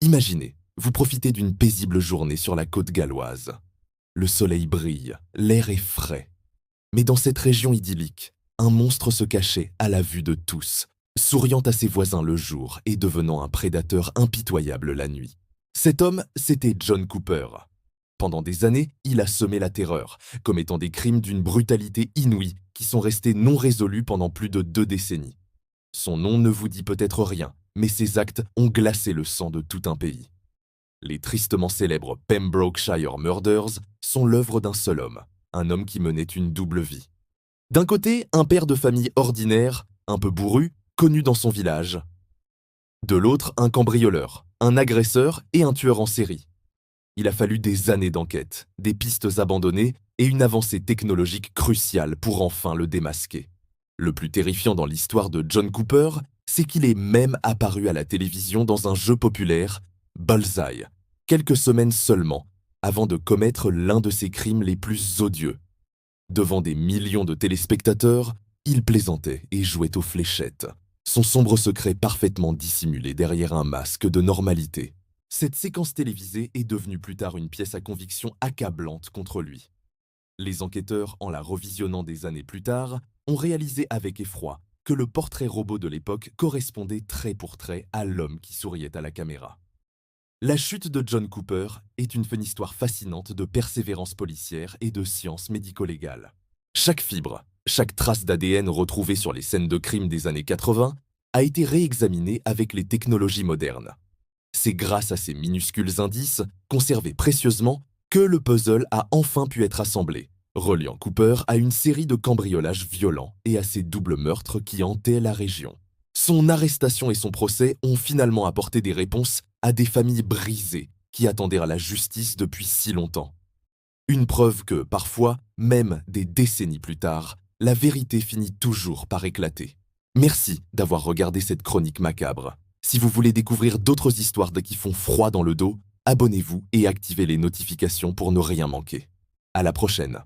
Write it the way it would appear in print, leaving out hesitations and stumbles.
Imaginez, vous profitez d'une paisible journée sur la côte galloise. Le soleil brille, l'air est frais. Mais dans cette région idyllique, un monstre se cachait à la vue de tous, souriant à ses voisins le jour et devenant un prédateur impitoyable la nuit. Cet homme, c'était John Cooper. Pendant des années, il a semé la terreur, commettant des crimes d'une brutalité inouïe qui sont restés non résolus pendant plus de 2 décennies. Son nom ne vous dit peut-être rien, mais ses actes ont glacé le sang de tout un pays. Les tristement célèbres Pembrokeshire Murders sont l'œuvre d'un seul homme, un homme qui menait une double vie. D'un côté, un père de famille ordinaire, un peu bourru, connu dans son village. De l'autre, un cambrioleur, un agresseur et un tueur en série. Il a fallu des années d'enquête, des pistes abandonnées et une avancée technologique cruciale pour enfin le démasquer. Le plus terrifiant dans l'histoire de John Cooper, c'est qu'il est même apparu à la télévision dans un jeu populaire, Bullseye, quelques semaines seulement, avant de commettre l'un de ses crimes les plus odieux. Devant des millions de téléspectateurs, il plaisantait et jouait aux fléchettes, son sombre secret parfaitement dissimulé derrière un masque de normalité. Cette séquence télévisée est devenue plus tard une pièce à conviction accablante contre lui. Les enquêteurs, en la revisionnant des années plus tard, ont réalisé avec effroi que le portrait robot de l'époque correspondait trait pour trait à l'homme qui souriait à la caméra. La chute de John Cooper est une histoire fascinante de persévérance policière et de science médico-légale. Chaque fibre, chaque trace d'ADN retrouvée sur les scènes de crime des années 80 a été réexaminée avec les technologies modernes. C'est grâce à ces minuscules indices, conservés précieusement, que le puzzle a enfin pu être assemblé, reliant Cooper à une série de cambriolages violents et à ces doubles meurtres qui hantaient la région. Son arrestation et son procès ont finalement apporté des réponses à des familles brisées qui attendaient à la justice depuis si longtemps. Une preuve que, parfois, même des décennies plus tard, la vérité finit toujours par éclater. Merci d'avoir regardé cette chronique macabre. Si vous voulez découvrir d'autres histoires qui font froid dans le dos, abonnez-vous et activez les notifications pour ne rien manquer. À la prochaine.